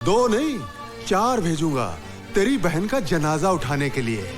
2 नहीं 4 भेजूंगा तेरी बहन का जनाजा उठाने के लिए।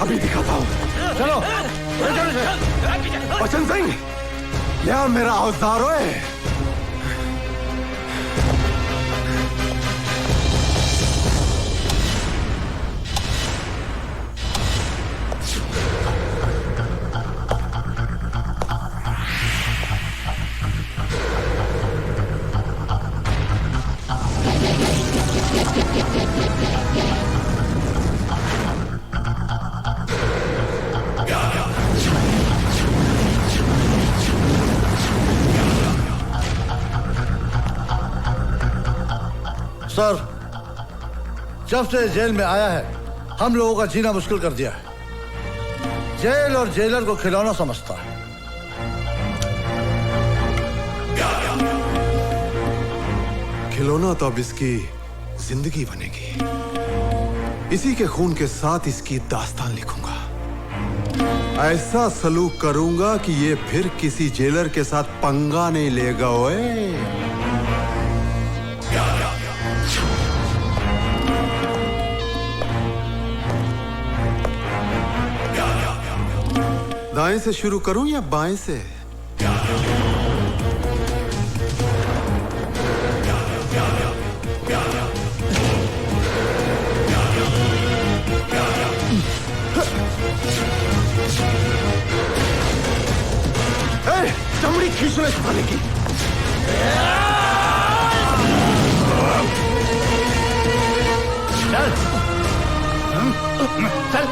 अभी दिखाता हूँ। चलो बचन सिंह, यह मेरा औजार है। सर, जब से जेल में आया है हम लोगों का जीना मुश्किल कर दिया है। जेल और जेलर को खिलौना समझता है। खिलौना तो अब इसकी जिंदगी बनेगी। इसी के खून के साथ इसकी दास्तान लिखूंगा। ऐसा सलूक करूंगा कि ये फिर किसी जेलर के साथ पंगा नहीं लेगा। ओए दाएं से शुरू करूं या बाएं से? चमड़ी खींचने सिखाने की। चल चल।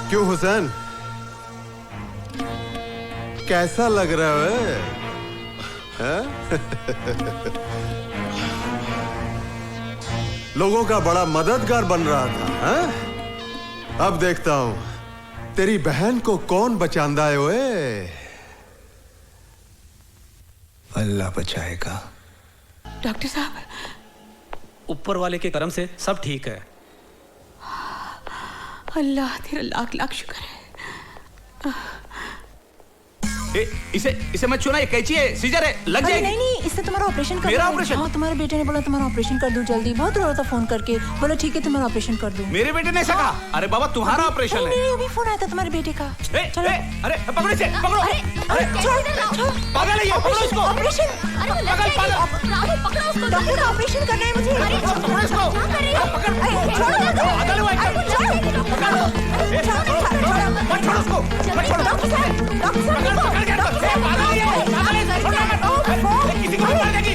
क्यों हुसैन, कैसा लग रहा है? लोगों का बड़ा मददगार बन रहा था, हा? अब देखता हूं तेरी बहन को कौन बचांदा है। ओए अल्लाह बचाएगा। डॉक्टर साहब, ऊपर वाले के करम से सब ठीक है। अल्लाह तेरा लाख लाख शुक्र है। इसे मत छूना, ये कैंची है, सीजर है, लग अरे जाएगी। नहीं नहीं, इससे तुम्हारा ऑपरेशन कर मेरा दूंगी। ऑपरेशन? हाँ, तुम्हारे बेटे ने बोला तुम्हारा ऑपरेशन कर दूं जल्दी, बहुत रो रहा था फोन करके, बोला ठीक है तुम्हारा ऑपरेशन कर दूं। मेरे बेटे ने ऐसा कहा? अरे बाबा तुम्हारा ऑपरेशन नहीं है। नहीं, अभी फोन आया था तुम्हारे बेटे का। चलो। अरे पकड़ो इसे, पकड़ो। अरे छोड़, पागल है ये, पकड़ो इसको। ऑपरेशन। पागल। राहुल पकड़ो उसको, डॉक्टर का ऑपरेशन करना है मुझे। पकड़ो इसको। क्या कर रही हो? छोड़ो ना। पागल हुआ है। पकड़ो। मत छोड़ो उसको, मत छोड़ो। डॉक्टर साहब, पकड़ के रखो। पागल है ये, पागल है, छोड़ो मत। किसी को भी मार देगी।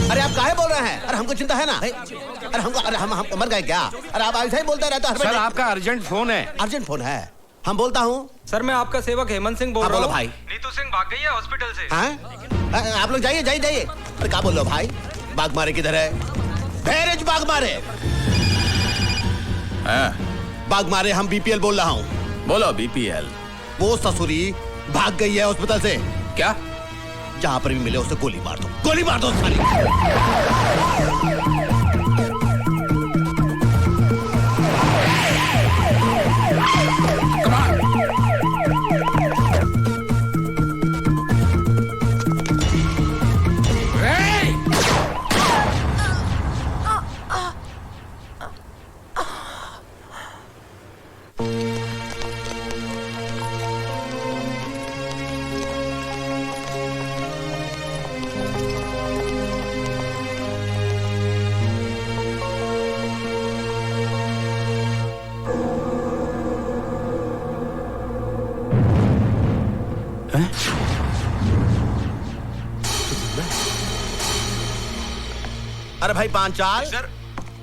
अरे आप काहे बोल रहे हैं? अरे हमको चिंता है ना। अरे हम मर गए क्या? अरे आप ऐसा ही बोलते रहते हो। सर आपका अर्जेंट फोन है। अर्जेंट फोन है, हम बोलता हूँ। सर मैं आपका सेवक हेमंत सिंह बोल रहा बोलो हूँ। भाई। नीतू सिंह भाग गई है हॉस्पिटल से। हैं? आप लोग जाइए जाइए जाइए। अरे क्या बोल रहे हो भाई? बाग मारे किधर है? धैर्य बाग मारे। बाग मारे, हम बीपीएल बोल रहा हूँ। बोलो बीपीएल। वो ससुरी भाग गई है हॉस्पिटल से। क्या? जहाँ पर भी मिले उसे गोली मार दो, गोली मार दो सारी। अरे भाई पांचाल सर।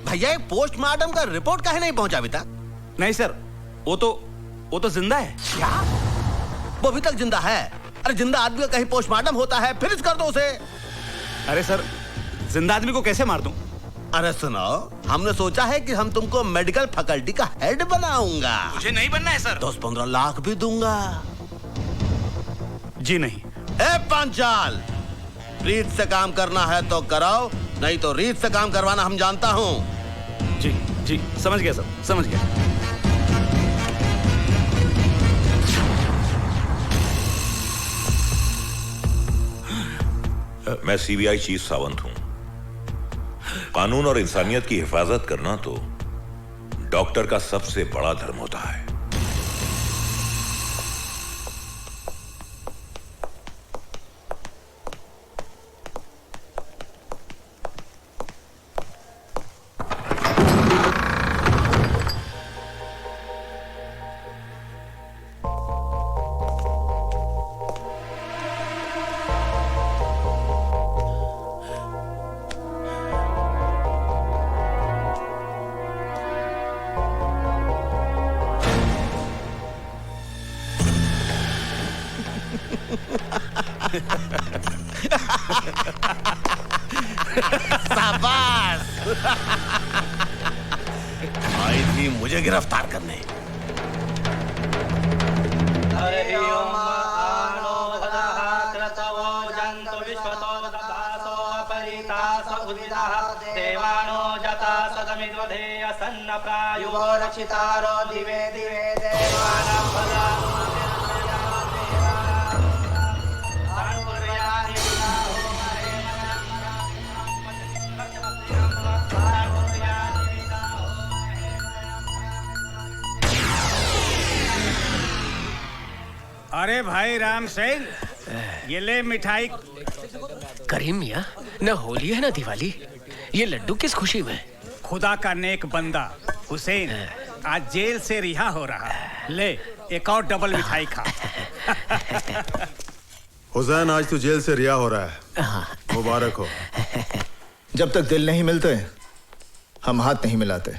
भैया एक पोस्टमार्टम का रिपोर्ट काहे नहीं पहुंचा अभी तक? नहीं सर, वो तो जिंदा है। क्या? वो अभी तक जिंदा है? अरे जिंदा आदमी का कहीं पोस्टमार्टम होता है, फिनिश कर दो उसे। अरे सर, जिंदा आदमी को कैसे मार दूं? अरे सुनो, हमने सोचा है कि हम तुमको मेडिकल फैकल्टी का हेड बनाऊंगा। मुझे नहीं बनना है सर। 10-15 लाख भी दूंगा। जी नहीं। ए पांचाल, रीत से काम करना है तो कराओ, नहीं तो रीत से काम करवाना हम जानता हूँ। जी जी, समझ गया सर, समझ गया। मैं सीबीआई चीफ सावंत हूं। कानून और इंसानियत की हिफाजत करना तो डॉक्टर का सबसे बड़ा धर्म होता है। शाबाश। आई थी मुझे गिरफ्तार करने। रक्षितारो दिवे दिवे देवानां अरे भाई राम सिंह, ये ले मिठाई। करीम मियाँ, न होली है न दिवाली, ये लड्डू किस खुशी में? खुदा का नेक बंदा हुसैन आज जेल से रिहा हो रहा है। ले एक और डबल मिठाई खा। हुसैन आज तू जेल से रिहा हो रहा है, मुबारक हो। जब तक दिल नहीं मिलते हम हाथ नहीं मिलाते।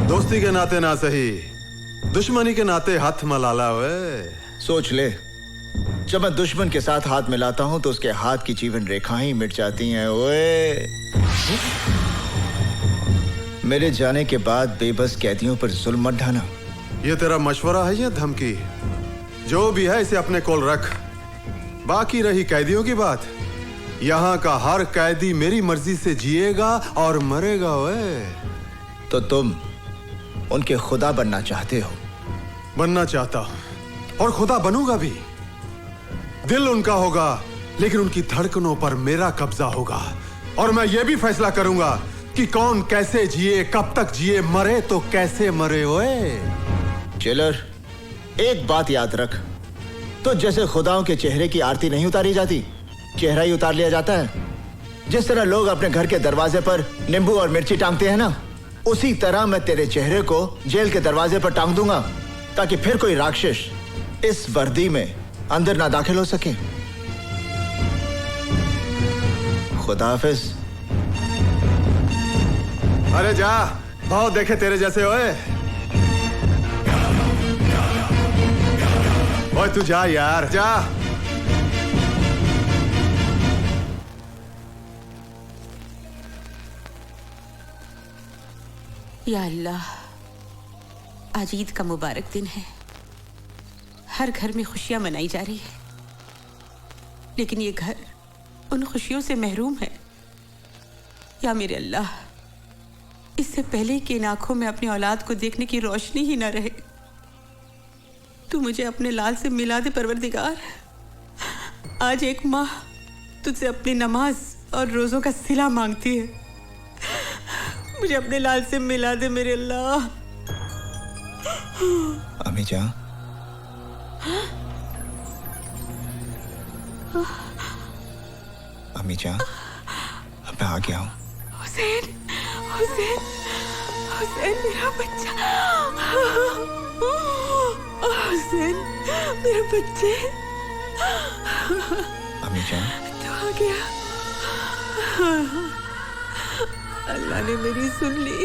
दोस्ती के नाते ना सही, दुश्मनी के नाते हाथ मलाला वे। सोच ले, जब मैं दुश्मन के साथ हाथ मिलाता हूं तो उसके हाथ की जीवन रेखाएं मिट जाती हैं। ओए, मेरे जाने के बाद बेबस कैदियों पर जुल्म मत ढाना। ये तेरा मशवरा है या धमकी? जो भी है इसे अपने कोल रख। बाकी रही कैदियों की बात, यहाँ का हर कैदी मेरी मर्जी से जिएगा और मरेगा। ओए, तो तुम उनके खुदा बनना चाहते हो? बनना चाहता हूं और खुदा बनूंगा भी। दिल उनका होगा लेकिन उनकी धड़कनों पर मेरा कब्जा होगा और मैं ये भी फैसला करूंगा कि कौन कैसे जिए, कब तक जिए, मरे तो कैसे मरे। ओए जेलर, एक बात याद रख, तो जैसे खुदाओं के चेहरे की आरती नहीं उतारी जाती, चेहरा ही उतार लिया जाता है। जिस तरह लोग अपने घर के दरवाजे पर नींबू और मिर्ची टांगते हैं ना, उसी तरह मैं तेरे चेहरे को जेल के दरवाजे पर टांग दूंगा ताकि फिर कोई राक्षस इस वर्दी में अंदर ना दाखिल हो सके। खुदा हाफिज। अरे जा, बहुत देखे तेरे जैसे। ओए ओए तू जा यार, जा। या अल्लाह, आज ईद का मुबारक दिन है। हर घर में खुशियां मनाई जा रही है, लेकिन ये घर उन खुशियों से महरूम है। या मेरे अल्लाह, इससे पहले कि इन आंखों में अपनी औलाद को देखने की रोशनी ही न रहे, तू मुझे अपने लाल से मिला दे परवरदिगार। आज एक माँ तुझसे अपनी नमाज और रोजों का सिला मांगती है। मुझे अपने लाल से मिला दे मेरे अल्लाह। अम्मी जान, अम्मी जान, अब मैं आ गया हूँ। हुसैन, हुसैन, हुसैन मेरा बच्चा, हुसैन मेरे बच्चे। अम्मी जान, तू आ गया। अल्लाह ने मेरी सुन ली।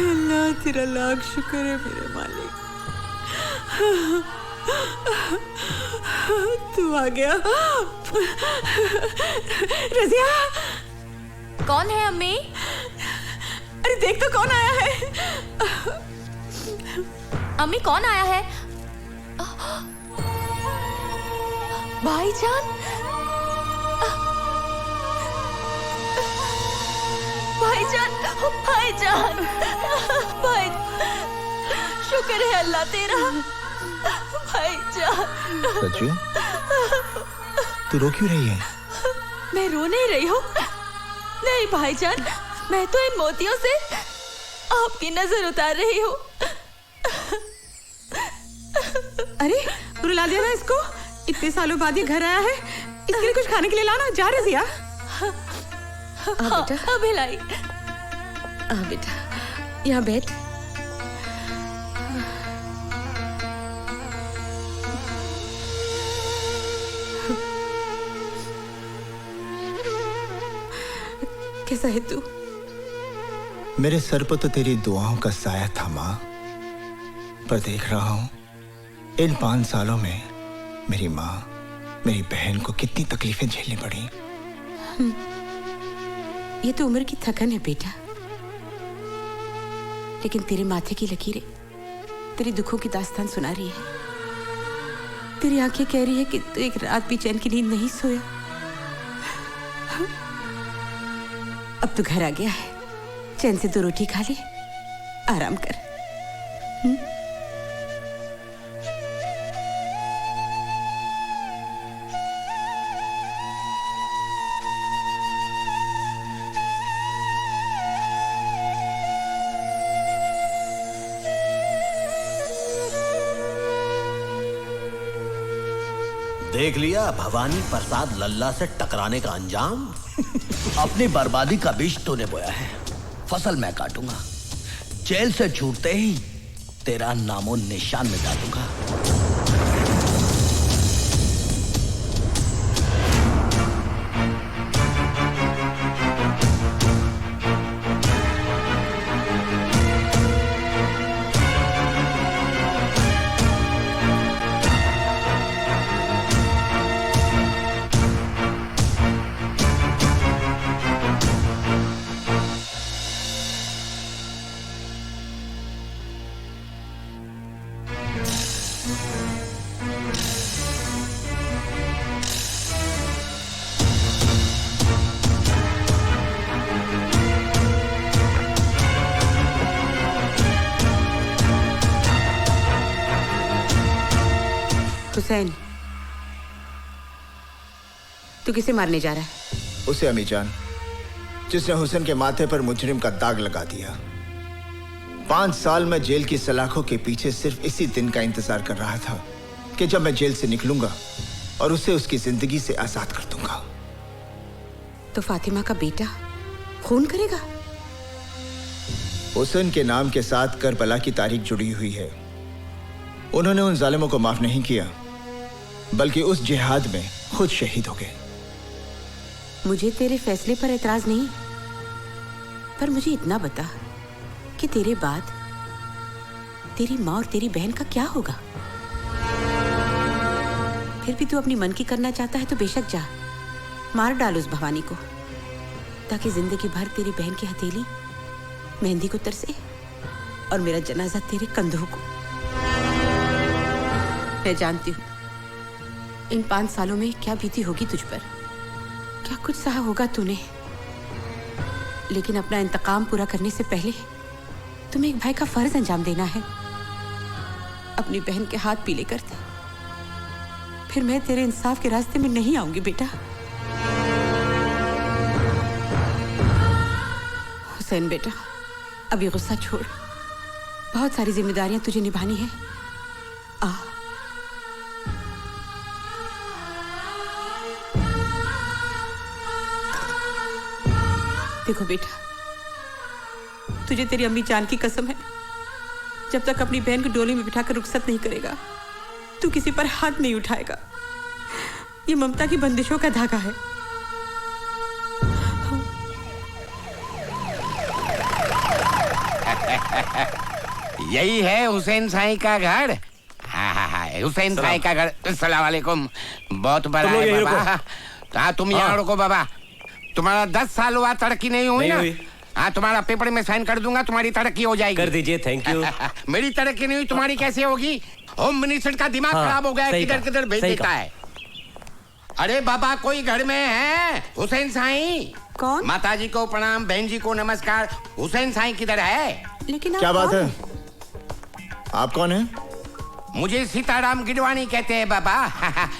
अल्लाह तेरा लाख शुक्र है मेरे मालिक। तू आ गया। रज़िया, कौन है अम्मी? अरे देख तो कौन आया है। अम्मी कौन आया है? भाईजान, भाईजान, भाईजान, भाई, शुक्र है अल्लाह तेरा। भाईजान, सच्चू, तू रो क्यों रही है? मैं रो नहीं रही हूँ। नहीं भाईजान, मैं तो इन मोतियों से आपकी नजर उतार रही हूँ। अरे रुला दिया ना इसको। इतने सालों बाद ये घर आया है, इसके लिए कुछ खाने के लिए लाना। जा रज़िया। बेटा, भिलाई। बेटा, यहाँ बैठ। कैसा है तू? मेरे सर पर तो तेरी दुआओं का साया था माँ, पर देख रहा हूं इन 5 सालों में मेरी माँ, मेरी बहन को कितनी तकलीफें झेलनी पड़ी। ये तो उम्र की थकन है बेटा, लेकिन तेरे माथे की लकीरें तेरी दुखों की दास्तान सुना रही है। तेरी आंखें कह रही है कि तू एक रात भी चैन की नींद नहीं सोया। अब तू घर आ गया है, चैन से 2 रोटी खा ले, आराम कर। देख लिया भवानी प्रसाद लल्ला से टकराने का अंजाम। अपनी बर्बादी का बीज तूने बोया है, फसल मैं काटूंगा। जेल से छूटते ही तेरा नामो निशान मिटा दूंगा। हुसैन, तू किसे मारने जा रहा है? उसे अमीजान, जिसने हुसैन के माथे पर मुजरिम का दाग लगा दिया। 5 साल में जेल की सलाखों के पीछे सिर्फ इसी दिन का इंतजार कर रहा था कि जब मैं जेल से निकलूंगा और उसे उसकी जिंदगी से आजाद कर दूंगा। तो फातिमा का बेटा खून करेगा? हुसैन के नाम के साथ करबला की तारीख जुड़ी हुई है। उन्होंने उन जालिमों को माफ नहीं किया, बल्कि उस जिहाद में खुद शहीद हो गए। मुझे तेरे फैसले पर एतराज नहीं, पर मुझे इतना बता कि तेरे बाद तेरी माँ और तेरी बहन का क्या होगा? फिर भी तू अपनी मन की करना चाहता है तो बेशक जा, मार डाल उस भवानी को, ताकि जिंदगी भर तेरी बहन की हथेली मेहंदी को तरसे और मेरा जनाजा तेरे कंधों को। मैं जानती हूँ इन 5 सालों में क्या बीती होगी तुझ पर, क्या कुछ सहा होगा तूने, लेकिन अपना इंतकाम पूरा करने से पहले तुम्हें एक भाई का फर्ज अंजाम देना है। अपनी बहन के हाथ पीले कर दे, फिर मैं तेरे इंसाफ के रास्ते में नहीं आऊंगी बेटा। हुसैन बेटा, अभी गुस्सा छोड़, बहुत सारी जिम्मेदारियां तुझे निभानी है। आ देखो बेटा, तुझे तेरी अम्मी जान की कसम है, जब तक अपनी बहन को डोली में बिठाकर रुखसत नहीं करेगा तू किसी पर हाथ नहीं उठाएगा। ये ममता की बंदिशों का धागा है। यही है हुसैन साई का घर। हुसैन साई का घर। अस्सलाम वालेकुम। बहुत बड़ा है बाबा। हाँ, तुम यहाँ रुको बाबा। तुम्हारा 10 साल हुआ, तरक्की नहीं हुई ना? हाँ, तुम्हारा पेपर में साइन कर दूंगा, तुम्हारी तरक्की हो जाएगी। कर दीजिए, थैंक यू। मेरी तरक्की नहीं हुई, तुम्हारी कैसे होगी? होम मिनिस्टर का दिमाग खराब हो गया, किधर किधर भेज देता है। अरे बाबा, कोई घर में है? हुसैन साई। कौन? माताजी को प्रणाम, बहन जी को नमस्कार। हुसैन साई किधर है? लेकिन क्या बात है? आप कौन है? मुझे सीताराम गिडवानी कहते हैं बाबा।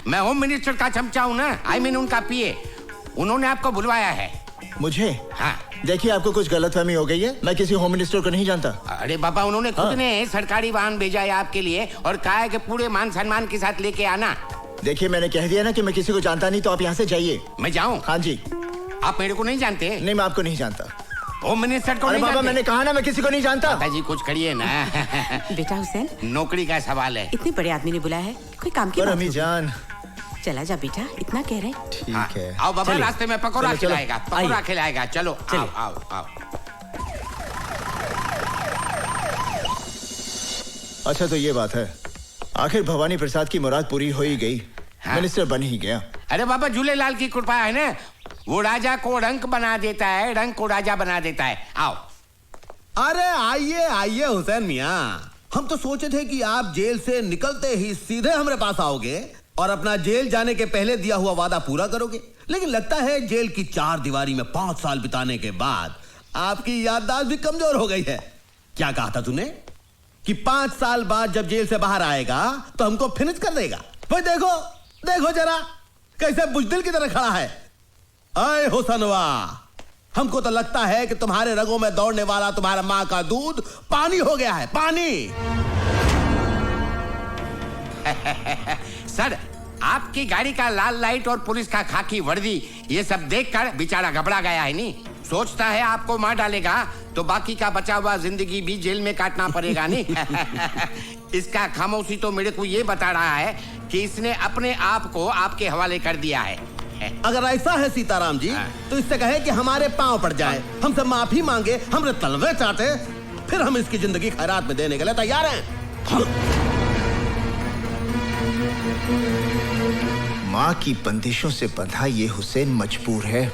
मैं होम मिनिस्टर का चमचा हूँ ना, आई मीन उनका पीए। उन्होंने आपको बुलवाया है। मुझे? हाँ। देखिए, आपको कुछ गलतफहमी हो गई है, मैं किसी होम मिनिस्टर को नहीं जानता। अरे बाबा, उन्होंने खुद ने सरकारी वाहन भेजा है आपके लिए और कहा है कि पूरे मान सम्मान के साथ लेके आना। देखिए, मैंने कह दिया ना कि मैं किसी को जानता नहीं, तो आप यहाँ से जाइए। मैं जाऊँ? हाँ जी। आप मेरे को नहीं जानते? नहीं, मैं आपको नहीं जानता। होम मिनिस्टर को नहीं बाबा, जानते? मैंने कहा ना, मैं किसी को नहीं जानता। दादाजी कुछ करिए ना। बेटा हुसैन, नौकरी का सवाल है। इतने बड़े आदमी ने बुलाया है, कोई काम की पर बात अम्मी होगी। जान, चला जा बेटा, इतना कह रहे। ठीक है। आओ बाबा, रास्ते में पकौड़ा चलो, चलो। खिलाएगा, पकौड़ा खिलाएगा। चलो आओ आओ आओ। अच्छा, तो ये बात है, आखिर भवानी प्रसाद की मुराद पूरी हो ही गई। मिनिस्टर बन ही गया। अरे बाबा, झूलेलाल की कृपा है ना, वो राजा को रंक बना देता है, रंक को राजा बना देता है। आओ। अरे आइए आइए हुसैन मियाँ, हम तो सोचे थे कि आप जेल से निकलते ही सीधे हमारे पास आओगे और अपना जेल जाने के पहले दिया हुआ वादा पूरा करोगे, लेकिन लगता है जेल की 4 दीवारी में 5 साल बिताने के बाद आपकी याददाश्त भी कमजोर हो गई है। क्या कहा था तूने कि 5 साल बाद जब जेल से बाहर आएगा तो हमको फिनिश कर देगा? भाई देखो देखो जरा, कैसे बुजदिल की तरह खड़ा है। अय हुसैनवा, हमको तो लगता है कि तुम्हारे रगों में दौड़ने वाला तुम्हारा माँ का दूध पानी हो गया है, पानी। सर, आपकी गाड़ी का लाल लाइट और पुलिस का खाकी वर्दी, ये सब देखकर बेचारा घबरा गया है। नहीं सोचता है आपको मार डालेगा तो बाकी का बचा हुआ जिंदगी भी जेल में काटना पड़ेगा। नहीं इसका खामोशी तो मेरे को ये बता रहा है कि इसने अपने आप को आपके हवाले कर दिया है। अगर ऐसा है सीताराम जी, तो इससे कहे कि हमारे पांव पड़ जाए, हमसे माफी मांगे, हमरे तलवे चाटे, फिर हम इसकी जिंदगी खैरात में देने के लिए तैयार हैं। माँ की बंदिशों से बंधा ये हुसैन मजबूर है,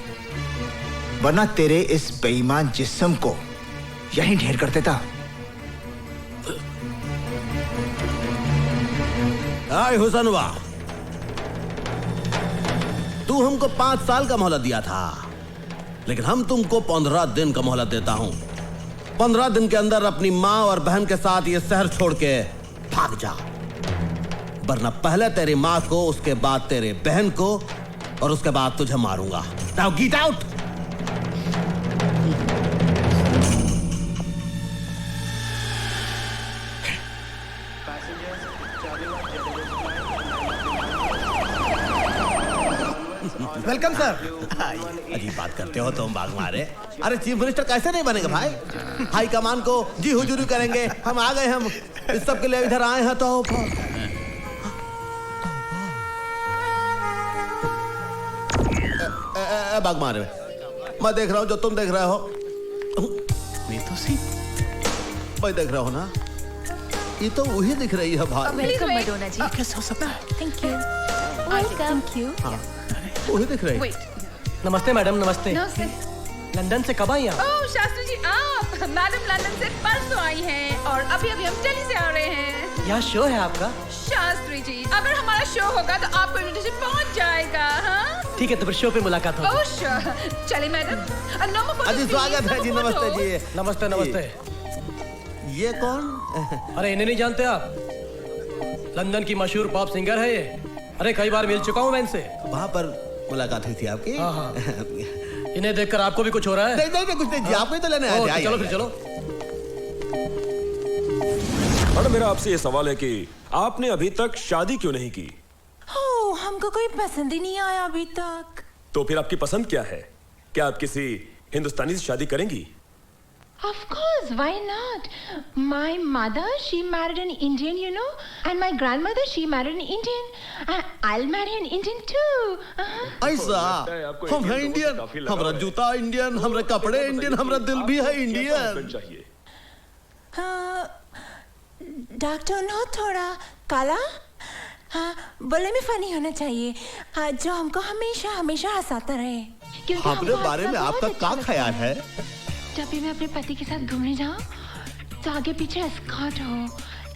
वरना तेरे इस बेईमान जिस्म को यहीं ढेर कर देता। आए हुसैनवा, तू हमको 5 साल का मोहलत दिया था, लेकिन हम तुमको 15 दिन का मोहलत देता हूं। 15 दिन के अंदर अपनी माँ और बहन के साथ ये शहर छोड़ के भाग जा। वरना पहले तेरी माँ को, उसके बाद तेरे बहन को और उसके बाद तुझे मारूंगा। Now get out. Welcome sir. अजीब बात करते हो तुम बाग मारे। अरे चीफ मिनिस्टर कैसे नहीं बनेगा भाई? हाई कमान को जी हुजूरी करेंगे। हम आ गए, हम इस सब के लिए इधर आए हैं। तो बाग मारे, मैं देख रहा हूँ जो तुम देख रहे हो। नीतू सिंह, मैं देख रहा हूँ ना, ये तो वही दिख रही है भाई। वेलकम मडोना जी। कैसे हो सकता है? Thank you. Thank you. वही दिख रही है। नमस्ते मैडम, नमस्ते। नमस्ते। लंदन से कब आई आप? ओह शास्त्री जी, आप? मैडम लंदन से परसों आई हैं और अभी अभी हम दिल्ली से आ रहे हैं। यहाँ शो है आपका? शास्त्री जी, अगर हमारा शो होगा तो आपको इनविटेशन पहुंच जाएगा। हाँ ठीक है, तो फिर शो पे मुलाकात होगी। Oh sure. चलिए मैडम। अजी स्वागत है जी। नमस्ते जी। नमस्ते नमस्ते। ये कौन? अरे इन्हें नहीं जानते आप? लंदन की मशहूर पॉप सिंगर है ये। अरे कई बार मिल चुका हूँ मैं इनसे। वहाँ पर मुलाकात हुई थी आपकी? हाँ हाँ। इन्हें देखकर आपको भी कुछ हो रहा है? नहीं कुछ नहीं जी, आपको ही तो लेने आए थे। चलो फिर चलो। मैडम मेरा आपसे ये सवाल है कि आपने अभी तक शादी क्यों नहीं की? हमको कोई पसंद ही नहीं आया अभी तक। तो फिर आपकी पसंद क्या है? क्या आप किसी हिंदुस्तानी से शादी करेंगी? Of course, why not? My mother, she married an Indian, you know, and my grandmother, she married an Indian. I'll marry an Indian too. ऐसा? हम हैं इंडियन, हमारा जूता इंडियन, हमारे कपड़े इंडियन, हमारा दिल भी है इंडियन। डॉक्टर नो थोड़ा काला, हाँ बोले में फनी होना चाहिए, हाँ, जो हमको हमेशा हमेशा हंसाता रहे। क्योंकि अपने बारे में आपका क्या ख्याल है? जब भी मैं अपने पति के साथ घूमने जाऊं तो आगे पीछे एस्कॉर्ट हो,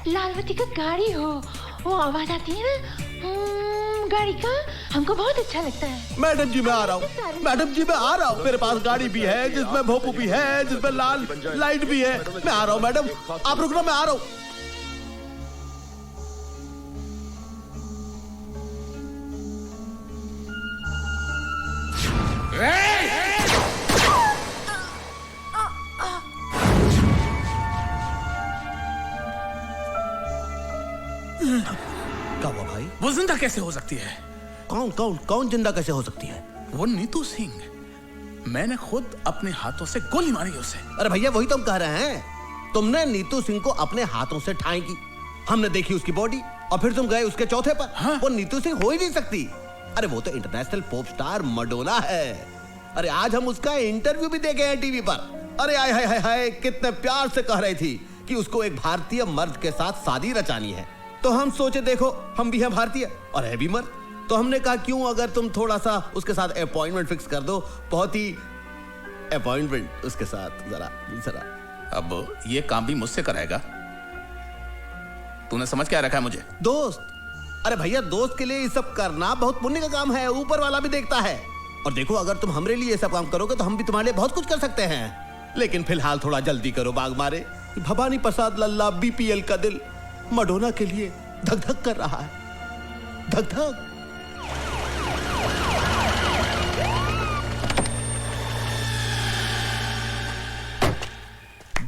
लालवती का गाड़ी हो, वो आवाज आती है ना गाड़ी का, हमको बहुत अच्छा लगता है। मैडम जी मैं आ रहा हूँ, मैडम जी मैं आ रहा हूँ। मेरे पास गाड़ी भी है जिसमें भोपू भी है, जिसमें लाल लाइट भी है। मैं आ रहा हूँ मैडम, आप रुकना, मैं आ रहा हूँ। क्या हुआ भाई? वो जिंदा कैसे हो सकती है? कौन कौन कौन जिंदा कैसे हो सकती है? वो नीतू सिंह, मैंने खुद अपने हाथों से गोली मारी उसे। अरे भैया वही तो हम कह रहे हैं, तुमने नीतू सिंह को अपने हाथों से ठाई की, हमने देखी उसकी बॉडी, और फिर तुम गए उसके चौथे पर। हाँ? वो नीतू सिंह हो ही नहीं सकती। अरे वो तो इंटरनेशनल पॉप स्टार मडोना है। अरे आज हम उसका इंटरव्यू भी देखे हैं टीवी पर। अरे हाय हाय हाय हाय, कितने प्यार से कह रही थी कि उसको एक भारतीय मर्द के साथ शादी रचानी है। तो हम सोचे देखो हम भी हैं भारतीय और है भी मर्द, तो हमने कहा क्यों अगर तुम थोड़ा सा उसके साथ अपॉइंटमेंट फिक्स कर दो, बहुत ही अपॉइंटमेंट उसके साथ जरा जरा। अब ये काम भी मुझसे कराएगा? तूने समझ क्या रखा है मुझे? दोस्त। अरे भैया दोस्त के लिए ये सब करना बहुत पुण्य का काम है, ऊपर वाला भी देखता है। और देखो अगर तुम हमरे लिए ये सब काम करोगे तो हम भी तुम्हारे लिए बहुत कुछ कर सकते हैं। लेकिन फिलहाल थोड़ा जल्दी करो बाग मारे। भवानी प्रसाद लल्ला बीपीएल का दिल मडोना के लिए धक धक कर रहा है, धक धक।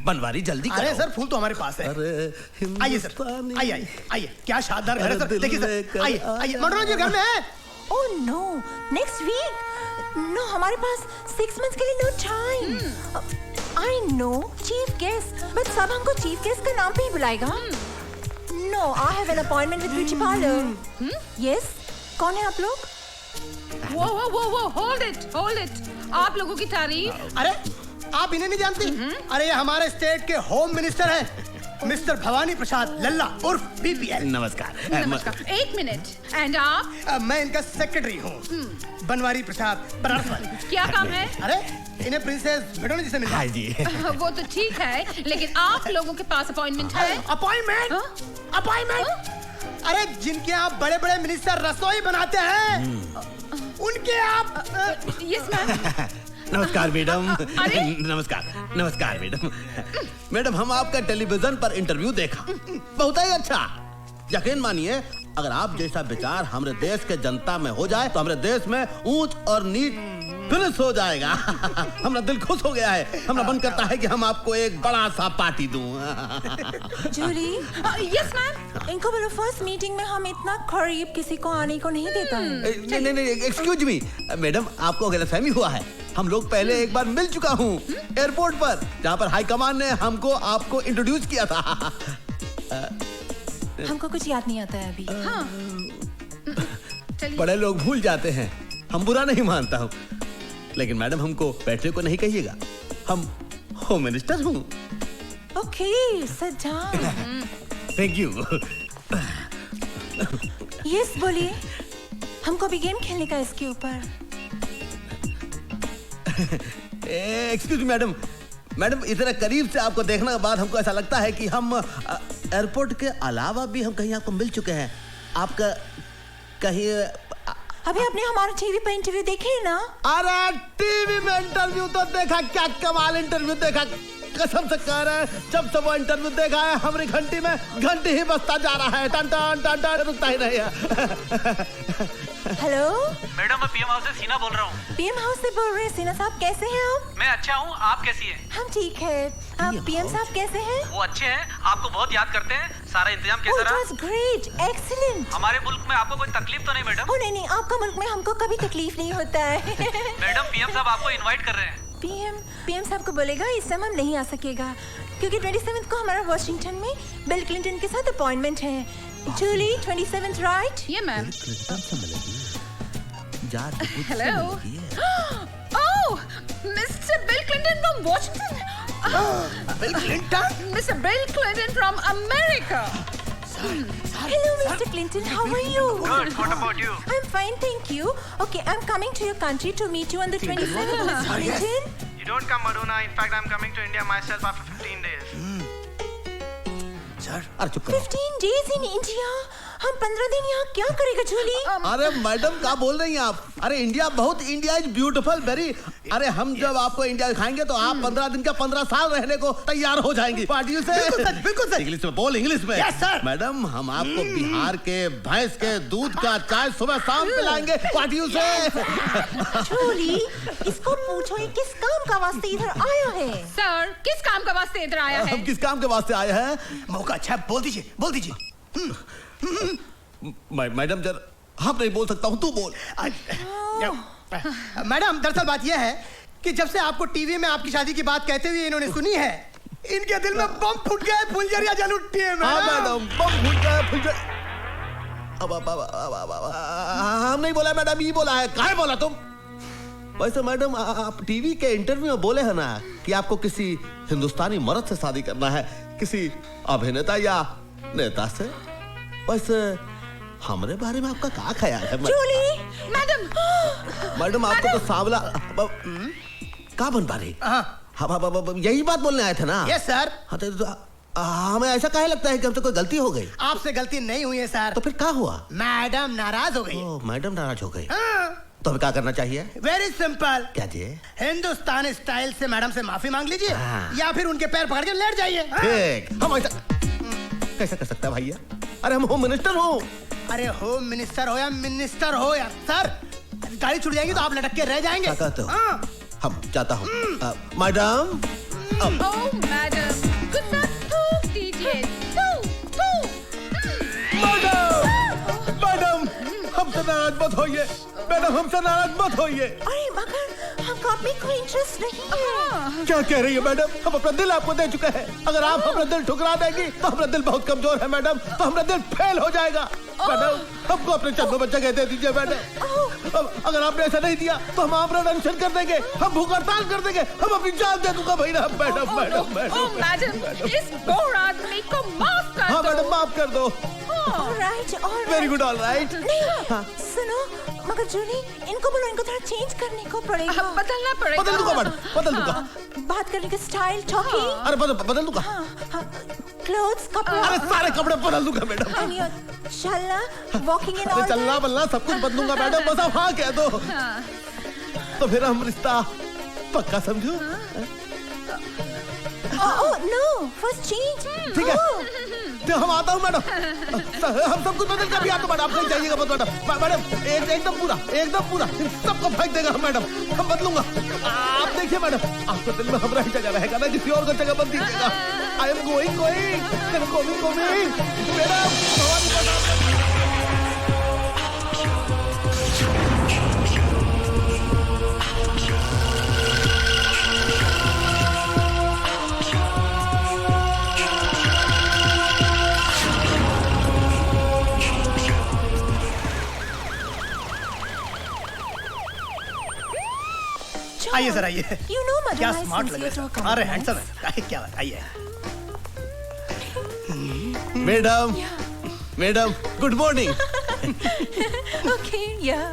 बनवारी जल्दी करो। अरे सर फूल तो हमारे पास है। आइए सर, आइए आइए आइए। क्या शानदार घर है सर, देखिए सर, आइए आइए। मडोना जी घर में है। Oh no, next week. No, हमारे पास 6 months के लिए no time. I know chief guest, but सब हमको चीफ गेस्ट का नाम पे ही बुलाएगा। No, I have an appointment with beauty parlour. Yes, कौन है आप लोग? वो होल्ड इट। आप लोगों की तारीफ। अरे आप इन्हें नहीं जानती? अरे ये हमारे स्टेट के होम मिनिस्टर हैं, मिस्टर भवानी प्रसाद लल्ला उर्फ बीपीएल। नमस्कार। नमस्कार। 1 मिनट। एंड आप? मैं इनका सेक्रेटरी हूँ, बनवारी प्रसाद बनारस। क्या काम है? अरे इन्हें प्रिंसेस मडोना जी से मिलना। हाँ जी। वो तो ठीक है, लेकिन आप लोगों के पास अपॉइंटमेंट है? अपॉइंटमेंट? अपॉइंटमेंट? अरे जिनके आप बड़े बड़े मिनिस्टर रसोई बनाते हैं, उनके आप। Yes ma'am. नमस्कार मैडम। नमस्कार नमस्कार मैडम। मैडम हम आपका टेलीविजन पर इंटरव्यू देखा, बहुत ही अच्छा। यकीन मानिए अगर आप जैसा विचार हमारे देश के जनता में हो जाए तो हमारे देश में ऊंच और नीच फिनिश हो जाएगा। हमारा दिल खुश हो गया है। हमारा मन करता है कि हम आपको एक बड़ा सा पार्टी दूं। Julie, yes ma'am. इनको बोलो फर्स्ट मीटिंग में हम इतना करीब किसी को आने को नहीं देता है। नहीं, एक्सक्यूज मी मैडम, आपको गलतफहमी हुआ है। हम लोग पहले एक बार मिल चुका हूँ एयरपोर्ट पर, जहाँ पर हाईकमान ने हमको आपको इंट्रोड्यूस किया था। हमको कुछ याद नहीं आता है अभी। हाँ। बड़े लोग भूल जाते हैं, हम बुरा नहीं मानता हूँ, लेकिन मैडम हमको बैठने को नहीं कहिएगा, हम होम मिनिस्टर हूँ। Okay, sit down. Thank you. Yes बोलिए, हमको भी गेम खेलने का इसके ऊपर। एक्सक्यूज मैडम, मैडम इतना करीब से आपको देखने के बाद हमको ऐसा लगता है कि हम एयरपोर्ट के अलावा भी हम कहीं आपको मिल चुके हैं। आपका कहीं अभी आपने हमारा टीवी पे इंटरव्यू देखे ना? अरे टीवी में इंटरव्यू तो देखा, क्या कमाल इंटरव्यू देखा, कसम से कह रहे हैं। जब से वो इंटरव्यू देखा है हमारी घंटी में घंटी ही बजता जा रहा है, टन टन टन टन, रुकता ही नहीं है। हेलो मैडम, मैं पीएम हाउस से सीना बोल रहा हूँ। पीएम हाउस से बोल रहे हैं? सीना साहब कैसे हैं आप? मैं अच्छा हूँ, आप कैसी हैं? हम ठीक है। आप पीएम साहब कैसे हैं? वो अच्छे हैं, आपको बहुत याद करते हैं। सारा इंतजाम कैसा रहा? It was great, excellent। हमारे मुल्क में आपको कोई तकलीफ तो नहीं मैडम? नहीं, आपका मुल्क में हमको कभी तकलीफ नहीं होता है। मैडम, पीएम साहब आपको इनवाइट कर रहे हैं। पीएम साहब को बोलेगा इस समय हम नहीं आ सकेगा, क्योंकि 27 को हमारा वॉशिंगटन में बिल क्लिंटन के साथ अपॉइंटमेंट है। जूली, 27 राइट? ये ma'am. Hello. Oh, Mr. Bill Clinton from Washington. Bill Clinton? Mr. Bill Clinton from America. Hello, Mr. Clinton. How are you? Good. What about you? I'm fine, thank you. Okay, I'm coming to your country to meet you on the 27th, Mr. Clinton. You don't come, Aruna. In fact, I'm coming to India myself after 15 days. Sir, अरे चुप करो। 15 days in India? हम 15 दिन यहाँ क्या करेगा जूली? अरे madam क्या बोल रही हैं आप? अरे इंडिया बहुत, इंडिया इज ब्यूटीफुल वेरी। अरे हम जब आपको इंडिया दिखाएंगे तो आप 15 दिन का 15 साल रहने को तैयार हो जाएंगी। पार्टियों से बिल्कुल सर। इंग्लिश में बोल, इंग्लिश में। Yes sir. मैडम हम आपको बिहार के भैंस के दूध का चाय सुबह शाम पिलाएंगे पार्टियों से। जूली, इसको पूछो ये किस काम का वास्ते इधर आया है? सर, किस काम का वास्ते इधर आया है? हम किस काम के वास्ते आए हैं? मौका अच्छा है, बोल दीजिए। मैडम जर हम नहीं बोल सकता हूँ, तू बोल। मैडम दरअसल बात यह है कि जब से आपको टीवी में आपकी शादी की बात कहते हुए इन्होंने सुनी है, इनके दिल में बम फूट गया, फुलझड़ियां जल उठती है। मैडम बम फूट गया, फुलझड़ी। हम नहीं बोला मैडम, ये बोला है। काहे बोला तुम? वैसे मैडम आप टीवी के इंटरव्यू में बोले हैं ना कि आपको किसी हिंदुस्तानी मर्द से शादी करना है, किसी अभिनेता या नेता से। वैसे हमारे बारे में आपका क्या ख्याल है? जूली, मैडम आपको तो सांवला का बन पा रही? हाँ, यही बात बोलने आए थे ना? Yes sir. हमें ऐसा काहे लगता है कि हमसे कोई गलती हो गई? आपसे गलती नहीं हुई है सर। तो फिर क्या हुआ? मैडम नाराज हो गई। मैडम नाराज हो गई। तो हमें क्या करना चाहिए? Very simple. क्या जी? हिंदुस्तानी स्टाइल से मैडम से माफी मांग लीजिए, या फिर उनके पैर पकड़ के लेट जाइए। ठीक। हम ऐसा कैसा कर सकता है भैया? अरे हम होम मिनिस्टर हो। अरे होम मिनिस्टर हो या मिनिस्टर हो यार सर, गाड़ी छूट जाएगी तो आप लटक के रह जाएंगे। क्या कहते हो? हम चाहता हूँ मैडम। मैडम कुछ थूक दीजिए। मैडम हमसे नाराज मत होइए। मैडम हमसे नाराज मत होइए। अरे मगर हमको आप में कोई इंटरेस्ट नहीं है। क्या कह रही है मैडम? हम अपना दिल आपको दे चुके हैं। अगर आप अपना दिल ठुकरा देंगी तो हमारा दिल बहुत कमजोर है मैडम, तो हमारा दिल फेल हो जाएगा। मैडम हमको अपने चंदो बच्चा कहते दीजिए मैडम। अगर आपने ऐसा नहीं दिया तो हम आपका अनशन कर देंगे, हम भूख हड़ताल कर देंगे, हम अपनी जान दे दूंगा भाई ना। मैडम मैडम मैडम इस बोर आदमी को माफ कर दो। हाँ मैडम माफ कर दो। Alright, very good, alright. नहीं सुनो, मगर जूली इनको बोलो, इनको थोड़ा चेंज करने को पड़ेगा। बदलना पड़ेगा। बदल दूंगा मैडम, बदल दूंगा। बात करने का स्टाइल, टॉकिंग। अरे बदल दूंगा। क्लोथ्स, कपड़ा। अरे सारे कपड़े बदल दूंगा मैडम। चलना, वॉकिंग इन ऑल। चलना बलना सब कुछ बदलूंगा मैडम, बस आप हाँ कह दो। तो फिर हम रिश्ता पक्का समझो। No first change. ठीक है, तो हम आता हूँ मैडम। हम सब कुछ बदल कर भी आता मैडम, आप कहीं जाइएगा मत मैडम। मैडम एकदम पूरा सबको फेंक देगा मैडम, हम बदलूंगा। आप देखिए मैडम, आपको दिल में हमारा ही जगह रहेगा ना, किसी और को जगह बंद दीजिएगा। I am going madam. आइए सर, आइए। You know, madam, क्या I स्मार्ट लग sincere रहे to हैं। अरे हैंडसम है, क्या बात। आइए madam good morning. Okay, yeah.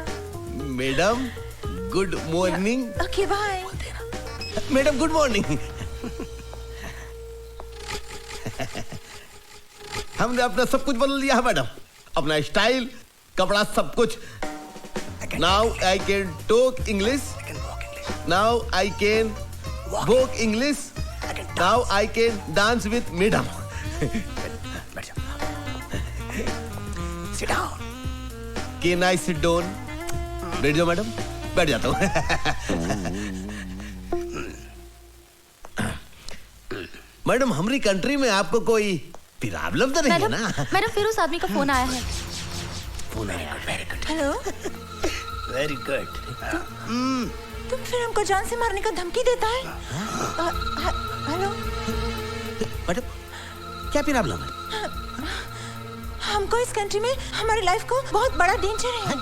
Madam good morning. Okay, bye. Madam good morning. हमने अपना सब कुछ बदल लिया है मैडम, अपना स्टाइल, कपड़ा, सब कुछ। Now I can talk English, now I can walk English, now I can dance with madam. Sit down. Can I sit down? बैठ जाओ मैडम। बैठ जाता हूँ। मैडम हमारी कंट्री में आपको कोई प्रॉब्लम तो नहीं है ना? मैडम फिर उस आदमी का फोन आया है। फोन आया, very good. Hello, very good. तुम फिर हमको जान से मारने का धमकी देता है? हेलो मैडम, क्या प्रॉब्लम है? हमको इस कंट्री में हमारी लाइफ को बहुत बड़ा डेंजर है।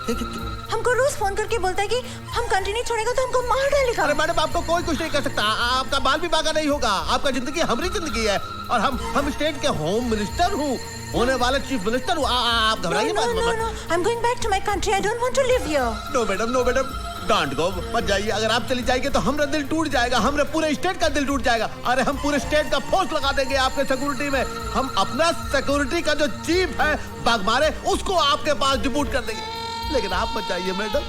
हमको रोज फोन करके बोलता है कि हम कंट्री नहीं छोड़ेगा तो हमको मार डालेगा। अरे मैडम, आपको कोई कुछ नहीं कर सकता, आपका बाल भी बागा नहीं होगा। आपका जिंदगी हमारी जिंदगी है, और हम स्टेट के होम मिनिस्टर हूँ, होने वाले चीफ मिनिस्टर हूँ। आप घबराइए मत। No, I'm going back to my country. I don't want to live here. No madam, don't go, मत जाइए। अगर आप चली जाएंगे तो हमारा दिल टूट जाएगा, हमारे पूरे स्टेट का दिल टूट जाएगा। अरे हम पूरे स्टेट का फोर्स लगा देंगे आपके सिक्योरिटी में। हम अपना सिक्योरिटी का जो चीफ है बागमारे, उसको आपके पास डिप्यूट कर देंगे। लेकिन आप मत जाइए madam,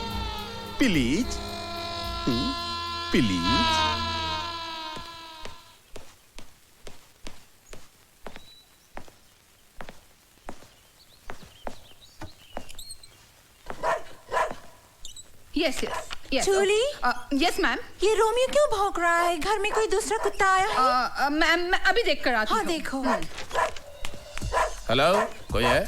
please please. Yes. Julie? Yes, ma'am. ये रोमियो क्यों भौंक रहा है? घर में कोई दूसरा कुत्ता आया है? मैम, मैं अभी देख कर आती हूँ। हाँ, देखो। हेलो, कोई है?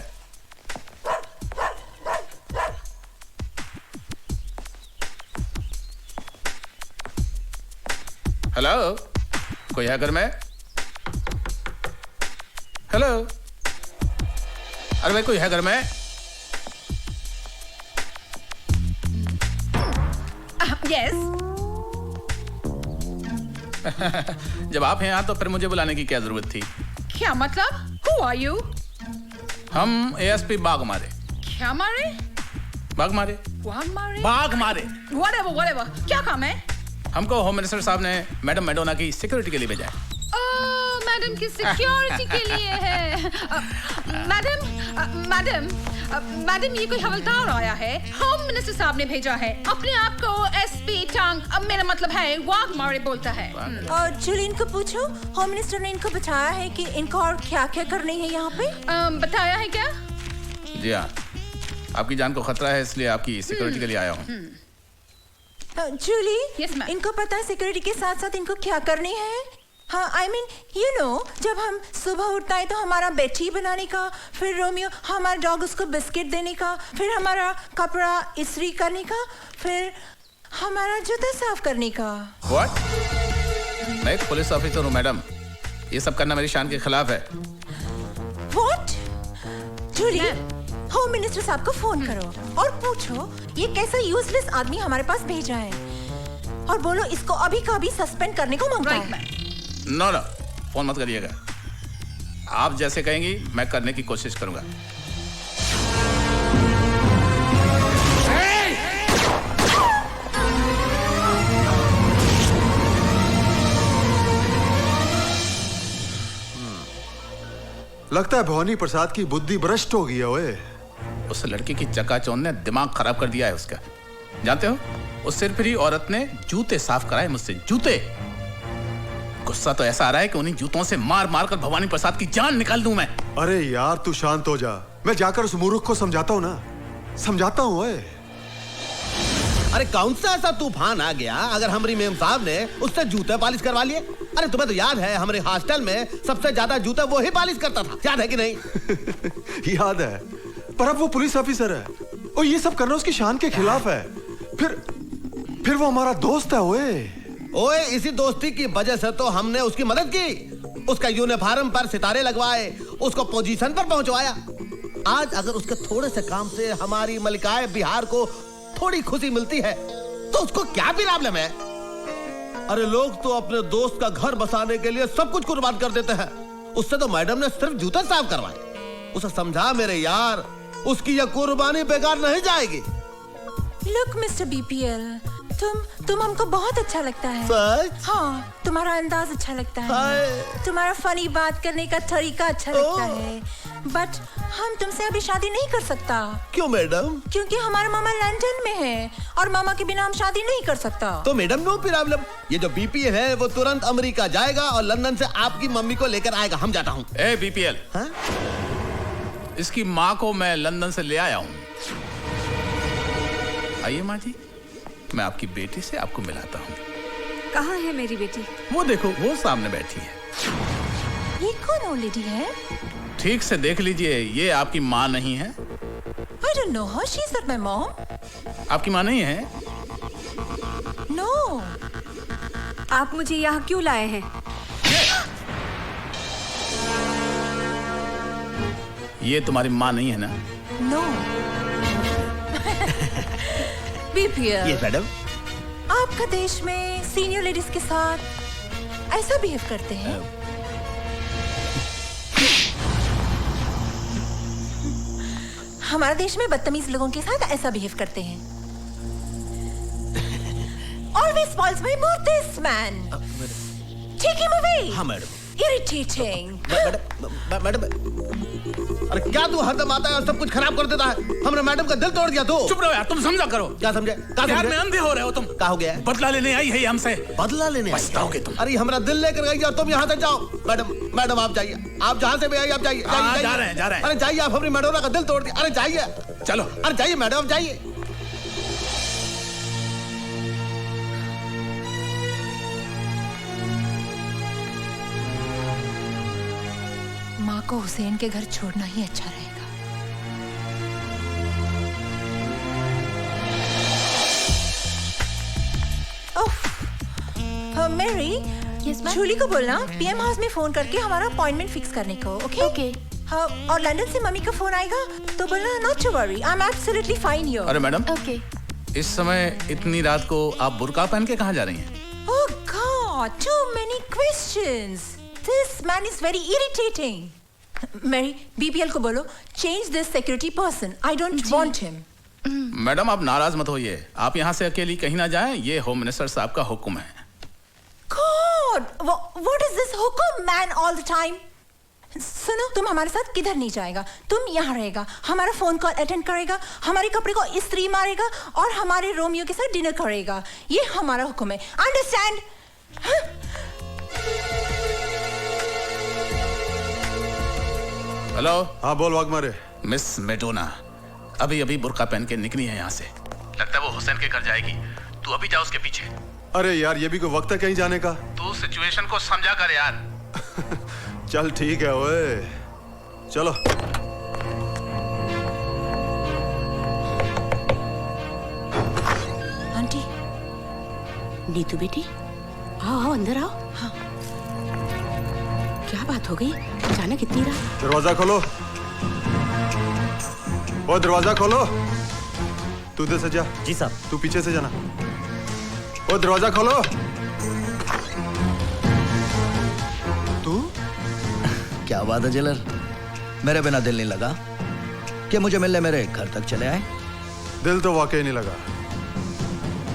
हेलो, कोई है घर में? हेलो, अरे भाई कोई है घर में? Yes. जब आप हैं यहाँ तो फिर मुझे बुलाने की क्या जरूरत थी? क्या मतलब? Who are you? हम एएसपी बाग मारे। क्या मारे? बाग मारे। बाग मारे? Whatever. क्या काम है? हमको होम मिनिस्टर साहब ने मैडम मैडोना की सिक्योरिटी के लिए भेजा है। मैडम की सिक्योरिटी के लिए है। मैडम ये कोई हवलदार आया है, होम मिनिस्टर साहब ने भेजा है। अपने आप को एसपी टांग, मेरा मतलब है वाघ मारे बोलता है। और जूली, इनको पूछो, होम मिनिस्टर ने इनको बताया है कि इनको और क्या क्या करनी है यहाँ पे? बताया है क्या? जी हाँ, आपकी जान को खतरा है, इसलिए आपकी सिक्योरिटी के लिए आया हूँ। जूली, इनको पता है सिक्योरिटी के साथ साथ इनको क्या करनी है? हाँ, I mean, you know, जब हम सुबह उठता है तो हमारा बेड टी बनाने का, फिर रोमियो हमारा डॉग उसको बिस्किट देने का, फिर हमारा कपड़ा इस्त्री करने का, फिर हमारा जूता साफ करने का। What? मैं एक पुलिस ऑफिसर हूँ मैडम, ये सब करना मेरी शान के खिलाफ है। What? जूली, होम मिनिस्टर साहब को फोन करो और पूछो ये कैसा यूजलेस आदमी हमारे पास भेजा है, और बोलो इसको अभी का अभी सस्पेंड करने को मांगता है। नो, फोन मत करिएगा। आप जैसे कहेंगी मैं करने की कोशिश करूंगा। लगता है भवानी प्रसाद की बुद्धि भ्रष्ट हो गई है। ओए, उस लड़की की चकाचौंध ने दिमाग खराब कर दिया है उसका। जानते हो, उस सिरफिरी औरत ने जूते साफ कराए मुझसे, जूते। गुस्सा तो ऐसा आ रहा है कि उन्हीं जूतों से मार मार कर भवानी प्रसाद की जान निकाल दूं मैं। अरे यार तू शांत हो जा, मैं जाकर उस मूर्ख को समझाता हूँ ना, समझाता हूँ। अरे कौन सा ऐसा तूफान आ गया अगर हमारी मेम साहब ने उससे जूते पालिश करवा लिए? अरे तुम्हें तो याद है हमारे हॉस्टल में सबसे ज्यादा जूते वो ही पालिश करता था, याद है कि नहीं? याद है, पर अब वो पुलिस ऑफिसर है और ये सब करना उसकी शान के खिलाफ है। फिर वो हमारा दोस्त है। ओए इसी दोस्ती की वजह से तो हमने उसकी मदद की, उसका यूनिफॉर्म पर सितारे लगवाए, उसको पोजीशन पर पहुंचवाया। आज अगर उसके थोड़े से काम से हमारी मलिकाए बिहार को थोड़ी खुशी मिलती है तो उसको क्या प्रॉब्लम है? अरे लोग तो अपने दोस्त का घर बसाने के लिए सब कुछ कुर्बान कर देते हैं, उससे तो मैडम ने सिर्फ जूते साफ करवाए। उसे समझा मेरे यार, उसकी यह कुर्बानी बेकार नहीं जाएगी। लुक मिस्टर बीपीएल, तुम हमको बहुत अच्छा लगता है। सच? हाँ, तुम्हारा अंदाज अच्छा लगता है, तुम्हारा फनी बात करने का तरीका अच्छा लगता है, बट हम तुमसे अभी शादी नहीं कर सकता। क्यों मैडम? क्योंकि हमारा मामा लंदन में है और मामा के बिना हम शादी नहीं कर सकता। तो मैडम नो प्रॉब्लम, ये जो बीपीएल है वो तुरंत अमेरिका जाएगा और लंदन से आपकी मम्मी को लेकर आएगा। हम जाता हूँ। ए बीपीएल, इसकी माँ को मैं लंदन से ले आया हूँ। आइए माँ जी, मैं आपकी बेटी से आपको मिलाता हूँ। कहाँ है मेरी बेटी? वो देखो, वो सामने बैठी है। ये कौन ओल्ड लेडी है? ठीक से देख लीजिए, ये आपकी माँ नहीं है। I don't know her. She's not my mom. आपकी माँ नहीं है? No. आप मुझे यहाँ क्यों लाए हैं? ये तुम्हारी माँ नहीं है ना? No. बीपीएल। Yes, madam. आपका देश में सीनियर लेडीज के साथ ऐसा बिहेव करते हैं? हमारे देश में बदतमीज लोगों के साथ ऐसा बिहेव करते हैं। Always spoils my mood, this man. Take him away. हाँ मैडम। Irritating. मैडम, अरे क्या तू हरदम आता है और सब कुछ खराब कर देता है? हमने मैडम का दिल तोड़ दिया। तो चुप रहो यार, तुम समझा करो। क्या समझे? यार में अंधे हो रहे हो तुम। क्या हो गया है? बदला लेने आई है हमसे। बदला लेने? पछताओगे तुम। अरे हमारा दिल लेकर गई और तुम यहाँ तक जाओ। मैडम आप जाइए, आप जहाँ से भी आई आप जाइए। जा रहे हैं। अरे जाइए, आप हमारी मैडोना का दिल तोड़ दिया। अरे जाइए, चलो। अरे जाइए मैडम, जाइए। माँ को हुसैन के घर छोड़ना ही अच्छा रहेगा। मैरी, जूली को बोलना पीएम हाउस में फोन करके हमारा अपॉइंटमेंट फिक्स करने को। ओके? हाँ, और लंदन से मम्मी का फोन आएगा तो बोलना not to worry, I am absolutely fine here. अरे मैडम, इस समय इतनी रात को आप बुर्का पहन के कहाँ जा रही हैं? Oh God, too many questions. This man is very irritating. Mary, BPL को बोलो change this security person. I don't want him. Madam आप नाराज मत होइए, आप यहाँ से अकेली कहीं ना जाएं, ये होम मिनिस्टर साहब का हुक्म है। God, what is this हुक्म man all the time? सुनो, तुम हमारे साथ किधर नहीं जाएगा, तुम यहाँ रहेगा, हमारा फोन कॉल अटेंड करेगा, हमारे कपड़े को इस्त्री मारेगा और हमारे रोमियो के साथ डिनर करेगा। ये हमारा हुक्म है, अंडरस्टैंड? हेलो। हाँ बोल वाघमारे। मिस मेडोना अभी अभी बुर्का पहन के निकली है यहाँ से, लगता है वो हुसैन के घर जाएगी। तू अभी जा उसके पीछे। अरे यार ये भी कोई वक्त है कहीं जाने का? तू सिचुएशन को समझा कर यार। चल ठीक है ओए, चलो। आंटी, नीतू बेटी, आओ अंदर आओ। हाँ। क्या बात हो गई, अचानक इतनी रात? दरवाजा खोलो। ओ दरवाजा खोलो। तू इधर से जा। जी साहब। तू पीछे से जाना। ओ दरवाजा खोलो। तू? क्या बात है जेलर, मेरे बिना दिल नहीं लगा कि मुझे मिलने मेरे घर तक चले आए? दिल तो वाकई नहीं लगा,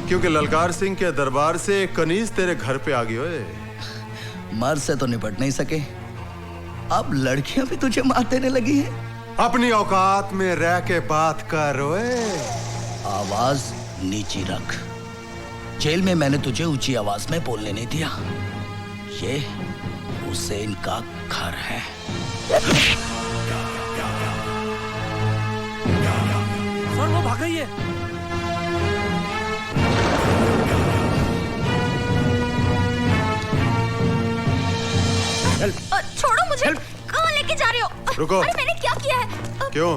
क्योंकि ललकार सिंह के दरबार से एक कनीज तेरे घर पे आ गई। ओए मर्द से तो निपट नहीं सके, अब लड़कियां भी तुझे मार देने लगी हैं। अपनी औकात में रह के बात कर। ओए आवाज नीची रख, जेल में मैंने तुझे ऊंची आवाज में बोलने नहीं दिया। ये हुसैन का घर है। सर वो भाग गई है। छोड़ो मुझे। कहाँ लेके जा रहे हो? रुको। अरे मैंने क्या किया है? क्यों?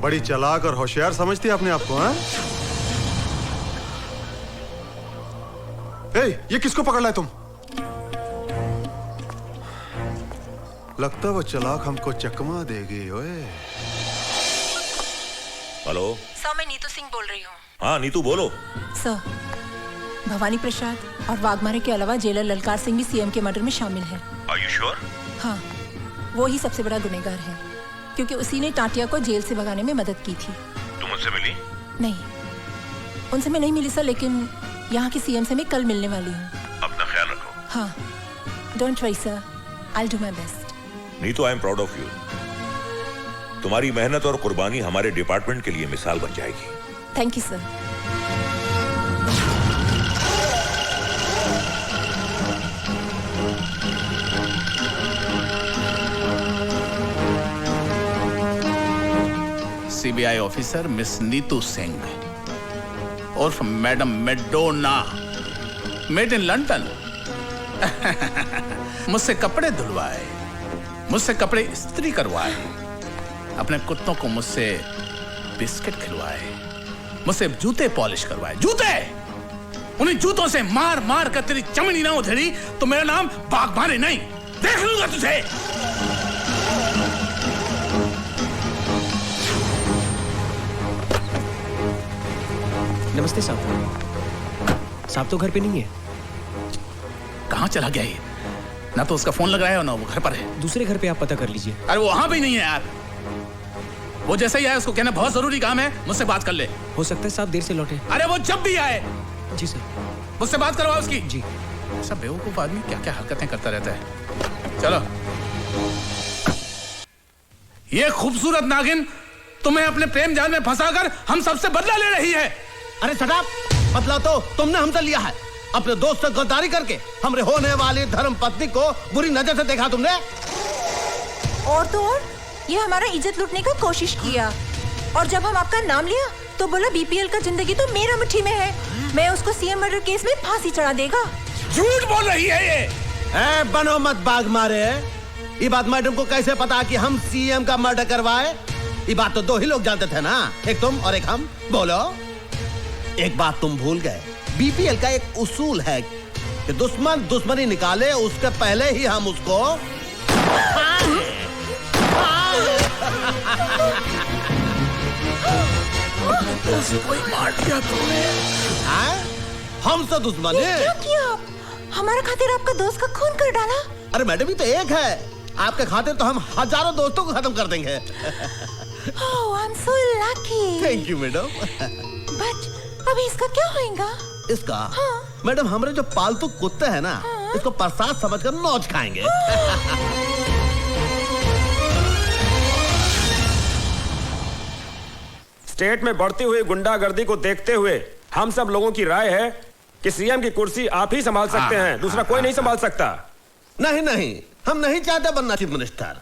बड़ी चालाक और होशियार समझती है अपने आप को, हैं? ये किसको पकड़ लाए तुम? लगता वो चालाक हमको चकमा देगी। ओए। हेलो सर, मैं नीतू सिंह बोल रही हूँ। हाँ नीतू बोलो। सर, भवानी प्रसाद और वाघमारे के अलावा जेलर ललकार सिंह भी सीएम के मर्डर में शामिल है। Are you sure? हाँ, वो ही सबसे बड़ा गुनहगार है, क्योंकि उसी ने टाटिया को जेल से भगाने में मदद की थी। तुम उनसे मिली? नहीं, उनसे मैं नहीं मिली सर, लेकिन यहाँ की सीएम से मैं कल मिलने वाली हूँ। अपना ख्याल रखो। हाँ, don't worry sir, I'll do my best। Neetu, I am proud of you. तुम्हारी मेहनत और कुर्बानी हमारे डिपार्टमेंट के लिए मिसाल बन जाएगी। Thank you sir. CBI officer miss Neetu Singh और madam Madonna, made in London. मुझसे कपड़े धुलवाए, मुझसे कपड़े इस्त्री करवाए, अपने कुत्तों को मुझसे बिस्किट खिलवाए, मुझसे जूते पॉलिश करवाए। जूते! उन्हीं जूतों से मार मार कर तेरी चमड़ी ना उधेड़ी तो मेरा नाम वाघमारे नहीं, देख लूंगा तुझे। नमस्ते साहब। साहब तो घर पे नहीं है। कहाँ चला गया ये? ना तो उसका फोन लग रहा है और ना वो घर पर है। दूसरे घर पे आप पता कर लीजिए। अरे वो वहां भी नहीं है यार। वो जैसे ही आए उसको कहना बहुत जरूरी काम है, मुझसे बात कर ले। हो सकता है साहब देर से लौटे। अरे वो जब भी आए। जी सर। मुझसे बात करवाओ उसकी। जी। सब बेवकूफ आदमी क्या क्या हरकतें करता रहता है। चलो। ये खूबसूरत नागिन तुम्हें अपने प्रेम जाल में फंसाकर हम सबसे बदला ले रही है। अरे सदाब, बदला तो तुमने हमसे लिया है। अपने दोस्त से गद्दारी करके हमरे होने वाली धर्म पत्नी को बुरी नजर से देखा तुमने। और तो और ये हमारा इज्जत लूटने का कोशिश किया, और जब हम आपका नाम लिया तो बोला बीपीएल का जिंदगी तो मेरा मुट्ठी में है, मैं उसको सीएम मर्डर केस में फांसी चढ़ा देगा। झूठ बोल रही है ये। बनो मत बाग मारे। ये बात मैडम को कैसे पता कि हम सीएम का मर्डर करवाए? ये बात तो दो ही लोग जानते थे ना, एक तुम और एक हम। बोलो। एक बात तुम भूल गए, बीपीएल का एक उसूल है कि दुश्मन दुश्मनी निकाले उसके पहले ही हम उसको कोई मार दिया तुमने। हमसे दुश्मनी? क्या किया आप? हमारा खातिर आपका दोस्त का खून कर डाला। अरे मैडम ही तो एक है, आपके खातिर तो हम हजारों दोस्तों को खत्म कर देंगे। Oh, I'm so lucky। Thank you madam. But अभी इसका क्या होएगा? इसका? हाँ। मैडम हमारे जो पालतू कुत्ते हैं ना, हाँ। इसको प्रसाद समझकर नौच खाएंगे। स्टेट में बढ़ती हुई गुंडागर्दी को देखते हुए हम सब लोगों की राय है कि सीएम की कुर्सी आप ही संभाल सकते हैं, दूसरा कोई नहीं संभाल सकता। नहीं नहीं, हम नहीं चाहते बनना चीफ मिनिस्टर।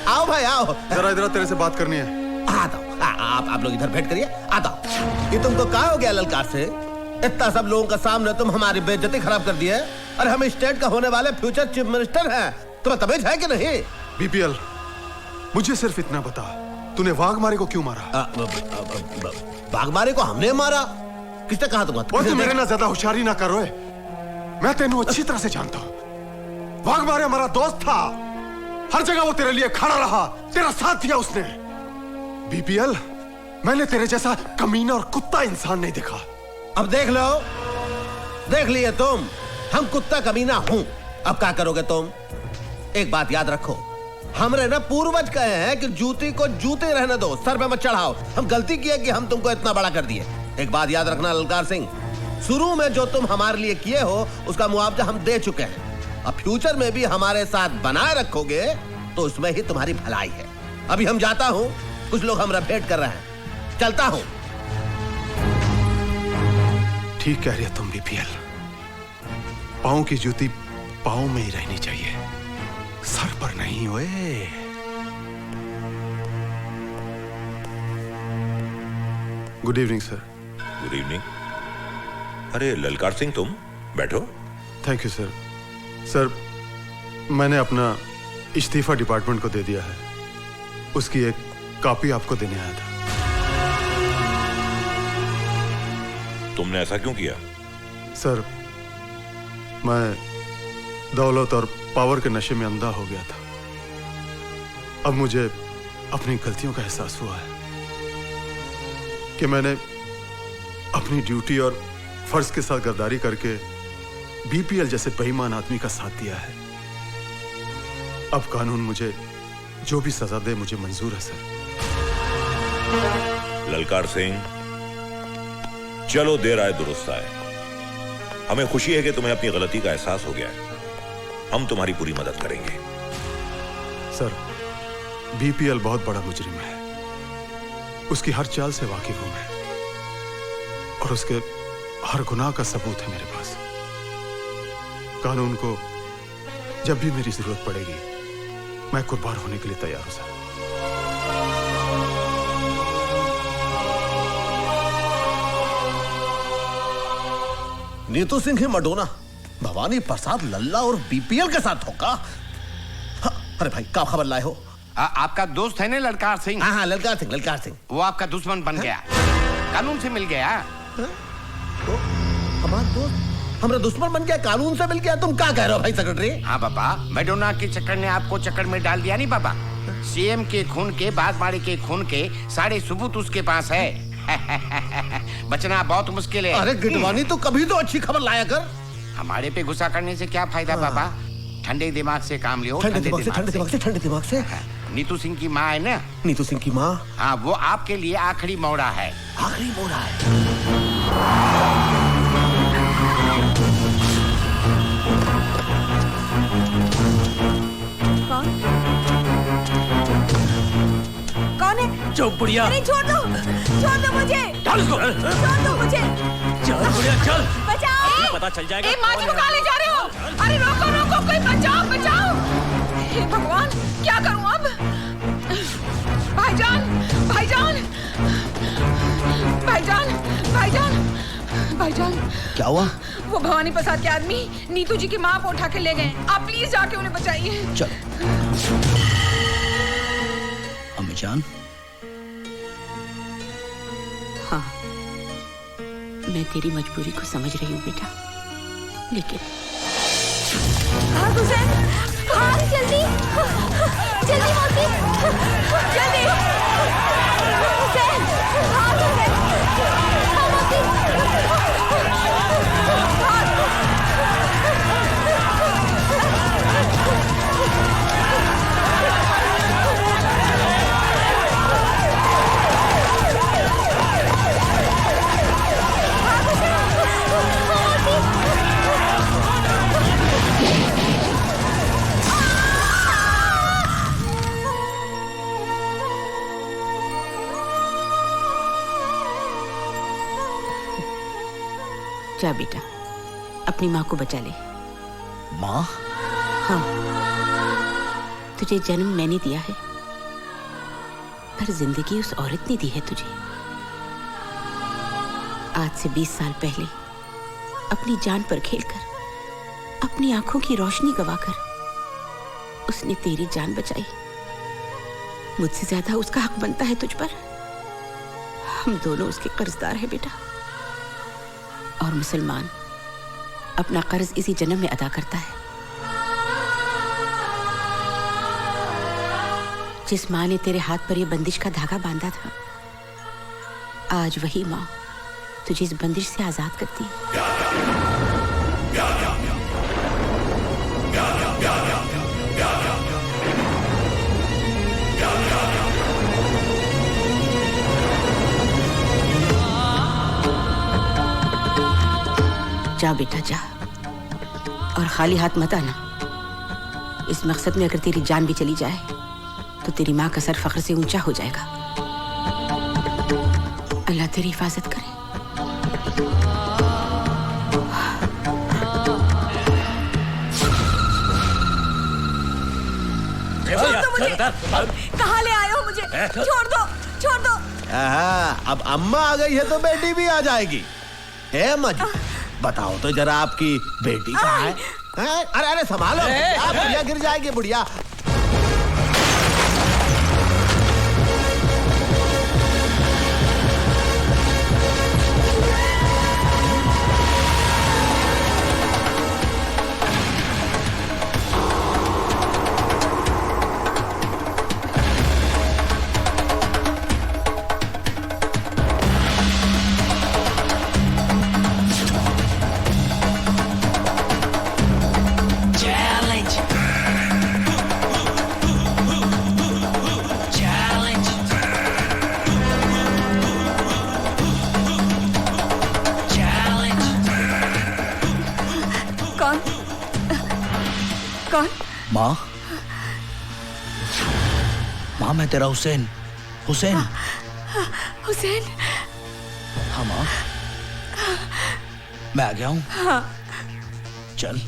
आओ भाई आओ, जरा इधर तेरे से बात करनी है। आप लोग इधर बैठ करिए। आता ये तुमको क्या हो गया ललकार से? इतना सब लोगों का सामने तुम हमारी बेइज्जती खराब कर दी है। अरे हम स्टेट का होने वाले फ्यूचर चीफ मिनिस्टर हैं, तुम्हें तमीज है कि नहीं? बीपीएल, मुझे सिर्फ इतना बता, तूने वाघमारे को क्यों मारा? वाघमारे को हमने मारा? किसने कहा तुमको? और तू मेरे ना ज्यादा होशियारी ना करो। मैं तेनू अच्छी तरह से जानता हूँ। वाघमारे हमारा दोस्त था, हर जगह वो तेरे लिए खड़ा रहा, तेरा साथ दिया उसने। बीपीएल, मैंने तेरे जैसा कमीना और कुत्ता इंसान नहीं देखा। अब देख लो, देख लिए तुम, हम कुत्ता कमीना हूं। अब क्या करोगे तुम? एक बात याद रखो, हमरे ना पूर्वज कहे हैं कि जूती को जूते रहने दो, सर पे मत चढ़ाओ। हम गलती किए कि हम तुमको इतना बड़ा कर दिए। एक बात याद रखना ललकार सिंह, शुरू में जो तुम हमारे लिए किए हो उसका मुआवजा हम दे चुके हैं। अब फ्यूचर में भी हमारे साथ बनाए रखोगे तो उसमें ही तुम्हारी भलाई है। अभी हम जाता हूँ, कुछ लोग हमरा भेंट कर रहे हैं, चलता हूँ। ठीक कह रही है तुम बीपीएल। पाँव की जूती पाँव में ही रहनी चाहिए, सर पर नहीं। ओए good evening sir. Good evening. अरे ललकार सिंह, तुम बैठो। Thank you sir. सर मैंने अपना इस्तीफा डिपार्टमेंट को दे दिया है, उसकी एक कॉपी आपको देने आया था। तुमने ऐसा क्यों किया? सर मैं दौलत और पावर के नशे में अंधा हो गया था। अब मुझे अपनी गलतियों का एहसास हुआ है कि मैंने अपनी ड्यूटी और फर्ज के साथ गद्दारी करके बीपीएल जैसे बेईमान आदमी का साथ दिया है। अब कानून मुझे जो भी सजा दे मुझे मंजूर है सर। ललकार सिंह, चलो देर आए दुरुस्त आए। हमें खुशी है कि तुम्हें अपनी गलती का एहसास हो गया है। हम तुम्हारी पूरी मदद करेंगे। सर बीपीएल बहुत बड़ा मुजरिम है, उसकी हर चाल से वाकिफ हूं मैं, और उसके हर गुनाह का सबूत है मेरे पास। कानून को जब भी मेरी जरूरत पड़ेगी मैं कुर्बान होने के लिए तैयार हूं सर। नीतू सिंह ही मडोना भवानी प्रसाद लल्ला और बीपीएल के साथ होगा। अरे भाई क्या खबर लाए हो? आपका दोस्त है ना ललकार सिंह? हाँ ललकार सिंह, ललकार सिंह। वो आपका दुश्मन बन गया, कानून से मिल गया। तो हमारा दोस्त हमारा दुश्मन बन गया, कानून से मिल गया? तुम क्या कह रहे हो भाई सेक्रेटरी? हाँ बाबा, मैडोना के चक्कर ने आपको चक्कर में डाल दिया नहीं बाबा। सीएम के खून के, बाजमाड़ी के खून के सारे सबूत उसके पास है। बचना बहुत मुश्किल है। अरे गिडवानी, तो कभी तो अच्छी खबर लाया कर। हमारे पे गुस्सा करने से क्या फायदा बाबा? ठंडे दिमाग से काम लियो। ठंडे दिमाग से। नीतू सिंह की माँ है ना? नीतू सिंह की माँ? हाँ, वो आपके लिए आखिरी मोड़ा है। आखिरी मोड़ा है? कौन है? चुप बुढ़िया। नहीं, छोड़ दो मुझे। चल इसको। छोड़ दो मुझे। चल बुढ़िया चल। बचाओ। पता चल जाएगा। माँ जी को कहाँ ले जा रहे हो? अरे रोको, कोई बचाओ। हे भगवान, क्या करूं अब? भाईजान। क्या हुआ? वो भवानी प्रसाद के आदमी नीतू जी की माँ को उठा के ले गए। आप प्लीज जाके उन्हें बचाइए। चल। अम्मी जान। हाँ, मैं तेरी मजबूरी को समझ रही हूँ बेटा, लेकिन जल्दी मौसी, जल्दी। हुसैन, जा बेटा, अपनी माँ को बचा ले। माँ? हाँ, तुझे जन्म मैंने दिया है, पर जिंदगी उस औरत ने दी है तुझे। आज से 20 साल पहले अपनी जान पर खेलकर, अपनी आंखों की रोशनी गवाकर उसने तेरी जान बचाई। मुझसे ज्यादा उसका हक बनता है तुझ पर। हम दोनों उसके कर्जदार हैं बेटा। और मुसलमान अपना कर्ज इसी जन्म में अदा करता है। जिस माँ ने तेरे हाथ पर यह बंदिश का धागा बांधा था, आज वही माँ तुझे इस बंदिश से आजाद करती है। जा बेटा जा, और खाली हाथ मत आना। इस मकसद में अगर तेरी जान भी चली जाए तो तेरी माँ का सर फख्र से ऊंचा हो जाएगा। अल्लाह तेरी हिफाजत करे। कहाँ ले आए हो मुझे? छोड़ दो, छोड़ दो। अब अम्मा आ गई है तो बेटी भी आ जाएगी। है अम्मा जी, बताओ तो जरा आपकी बेटी कहाँ है? अरे अरे संभालो, बुढ़िया गिर जाएगी बुढ़िया। कौन? माँ, माँ मैं तेरा हुसैन। हुसैन। हुसैन। हाँ माँ, मैं आ गया हूँ। हाँ। चल।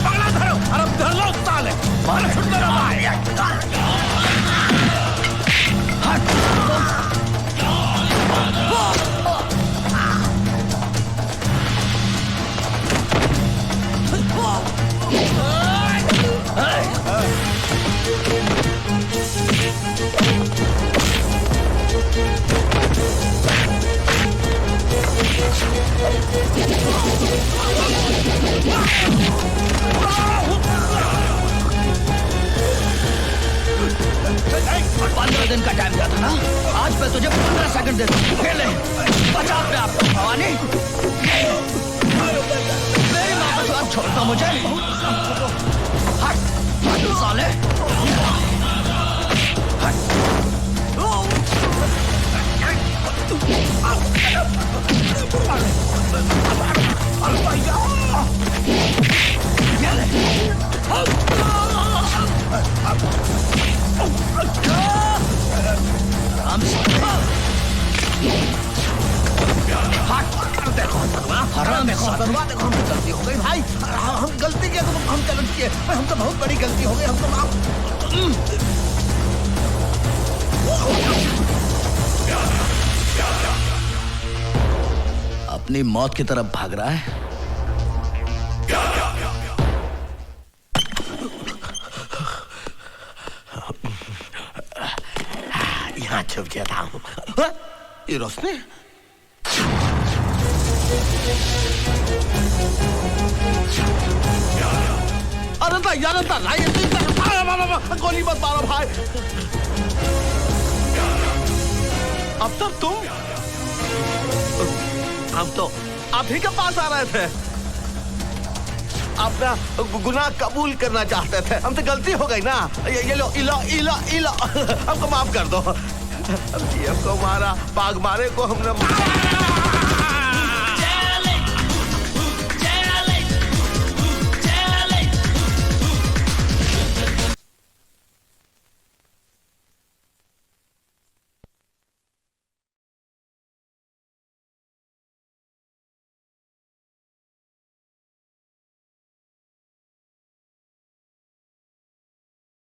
पगला धरो, अरे धर लो साले, मार छुट मेरा भाई। पंद्रह दिन का टाइम दिया था ना, आज मैं तुझे 15 सेकंड देता हूँ। खेल ले, बचा अपने आप को भवानी। मेरी माँ को आप छोड़ता मुझे? हट, हट साले। देखो हमसे गलती हो गई भाई, हम गलती किया तो हम गलत किए, हम तो बहुत बड़ी गलती हो गई, हम तो अपनी मौत की तरफ भाग रहा है। यहाँ छुप गया था। ये रोशनी अरे गोली मत मारो भाई। अब तक तुम, हम तो आप ही के पास आ रहे थे, अपना गुनाह कबूल करना चाहते थे, हमसे गलती हो गई ना। ये लो इलो इलो इलो, हमको माफ कर दो। हमको मारा, बाघ मारे को हमने